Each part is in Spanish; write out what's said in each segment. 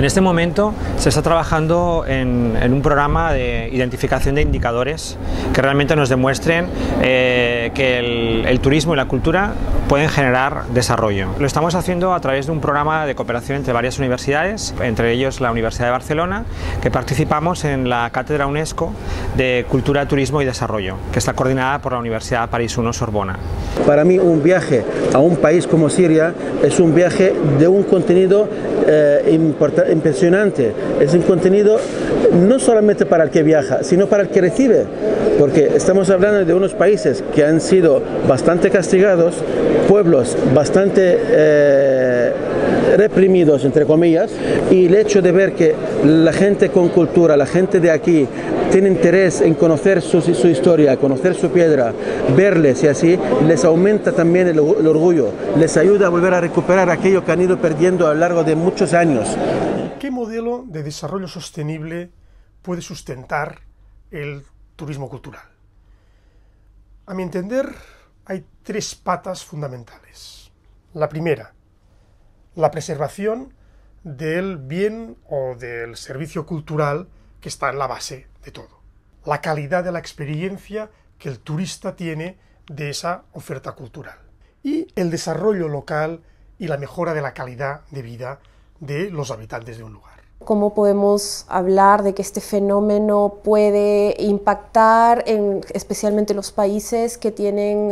En este momento se está trabajando en un programa de identificación de indicadores que realmente nos demuestren que el turismo y la cultura pueden generar desarrollo. Lo estamos haciendo a través de un programa de cooperación entre varias universidades, entre ellos la Universidad de Barcelona, que participamos en la Cátedra UNESCO de Cultura, Turismo y Desarrollo, que está coordinada por la Universidad París I Sorbona. Para mí un viaje a un país como Siria es un viaje de un contenido impresionante, es un contenido no solamente para el que viaja, sino para el que recibe, porque estamos hablando de unos países que han sido bastante castigados, pueblos bastante reprimidos, entre comillas, y el hecho de ver que la gente con cultura, la gente de aquí, tiene interés en conocer su historia, conocer su piedra, verles y así, les aumenta también el orgullo, les ayuda a volver a recuperar aquello que han ido perdiendo a lo largo de muchos años. ¿Qué modelo de desarrollo sostenible puede sustentar el turismo cultural? A mi entender, hay tres patas fundamentales. La primera, la preservación del bien o del servicio cultural que está en la base de todo. La calidad de la experiencia que el turista tiene de esa oferta cultural. Y el desarrollo local y la mejora de la calidad de vida de los habitantes de un lugar. ¿Cómo podemos hablar de que este fenómeno puede impactar especialmente los países que tienen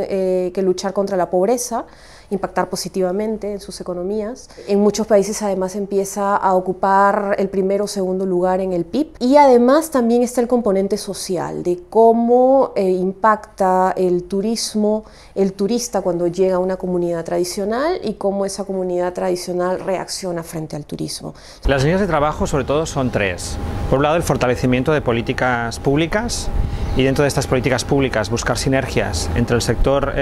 que luchar contra la pobreza, impactar positivamente en sus economías? En muchos países además empieza a ocupar el primero o segundo lugar en el PIB, y además también está el componente social de cómo impacta el turismo, el turista cuando llega a una comunidad tradicional y cómo esa comunidad tradicional reacciona frente al turismo. Las líneas de trabajo sobre todo son tres. Por un lado, el fortalecimiento de políticas públicas, y dentro de estas políticas públicas buscar sinergias entre el sector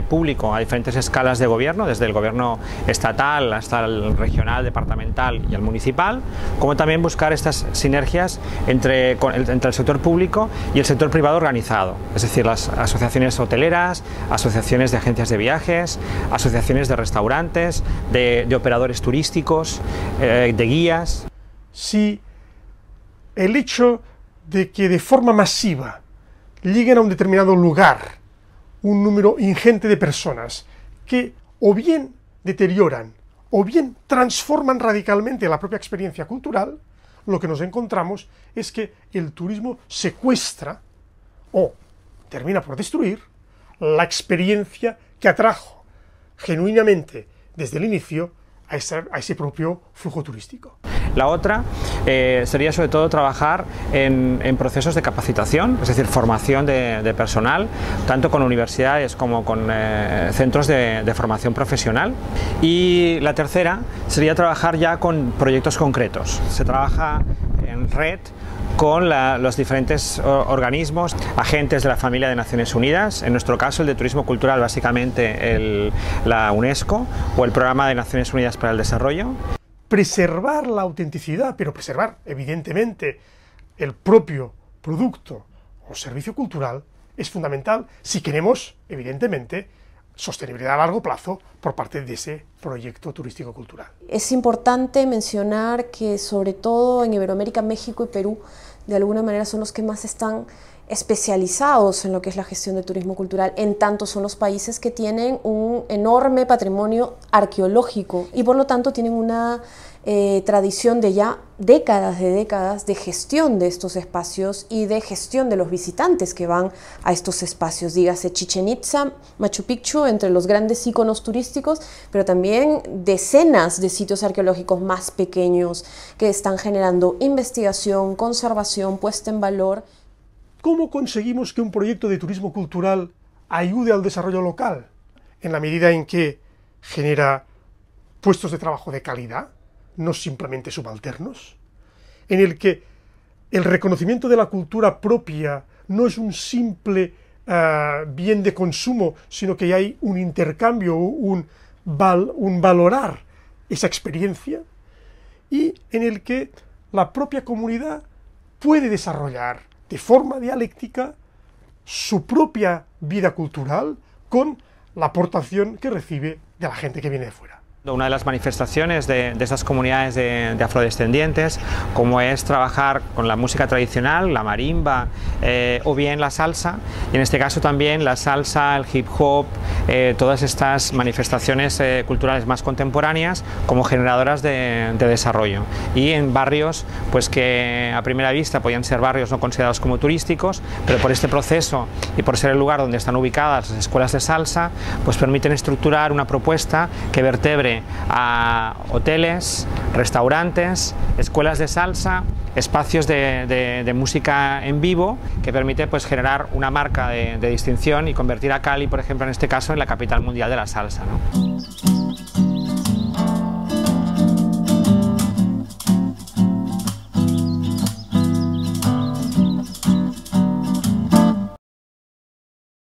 público a diferentes escalas de gobierno, desde el gobierno estatal hasta el regional, departamental y el municipal, como también buscar estas sinergias entre el sector público y el sector privado organizado, es decir, las asociaciones hoteleras, asociaciones de agencias de viajes, asociaciones de restaurantes, de operadores turísticos, de guías. Si el hecho de que de forma masiva lleguen a un determinado lugar un número ingente de personas que o bien deterioran o bien transforman radicalmente la propia experiencia cultural, lo que nos encontramos es que el turismo secuestra o termina por destruir la experiencia que atrajo genuinamente desde el inicio a ese propio flujo turístico. La otra sería sobre todo trabajar en procesos de capacitación, es decir, formación de personal, tanto con universidades como con centros de formación profesional. Y la tercera sería trabajar ya con proyectos concretos. Se trabaja en red con los diferentes organismos, agentes de la familia de Naciones Unidas, en nuestro caso el de turismo cultural, básicamente la UNESCO o el Programa de Naciones Unidas para el Desarrollo. Preservar la autenticidad, pero preservar evidentemente el propio producto o servicio cultural es fundamental si queremos, evidentemente, sostenibilidad a largo plazo por parte de ese proyecto turístico-cultural. Es importante mencionar que sobre todo en Iberoamérica, México y Perú, de alguna manera son los que más están especializados en lo que es la gestión de turismo cultural, en tanto son los países que tienen un enorme patrimonio arqueológico y por lo tanto tienen una tradición de ya décadas de gestión de estos espacios y de gestión de los visitantes que van a estos espacios, dígase Chichén Itzá, Machu Picchu, entre los grandes íconos turísticos, pero también decenas de sitios arqueológicos más pequeños que están generando investigación, conservación, puesta en valor. ¿Cómo conseguimos que un proyecto de turismo cultural ayude al desarrollo local? En la medida en que genera puestos de trabajo de calidad, no simplemente subalternos, en el que el reconocimiento de la cultura propia no es un simple bien de consumo, sino que hay un intercambio, un valorar esa experiencia, y en el que la propia comunidad puede desarrollar de forma dialéctica su propia vida cultural con la aportación que recibe de la gente que viene de fuera. Una de las manifestaciones de estas comunidades de afrodescendientes, como es trabajar con la música tradicional, la marimba o bien la salsa, y en este caso también la salsa, el hip hop, todas estas manifestaciones culturales más contemporáneas como generadoras de desarrollo, y en barrios pues que a primera vista podían ser barrios no considerados como turísticos, pero por este proceso y por ser el lugar donde están ubicadas las escuelas de salsa, pues permiten estructurar una propuesta que vertebre a hoteles, restaurantes, escuelas de salsa, espacios de música en vivo, que permite pues generar una marca de distinción y convertir a Cali, por ejemplo, en este caso, en la capital mundial de la salsa, ¿no?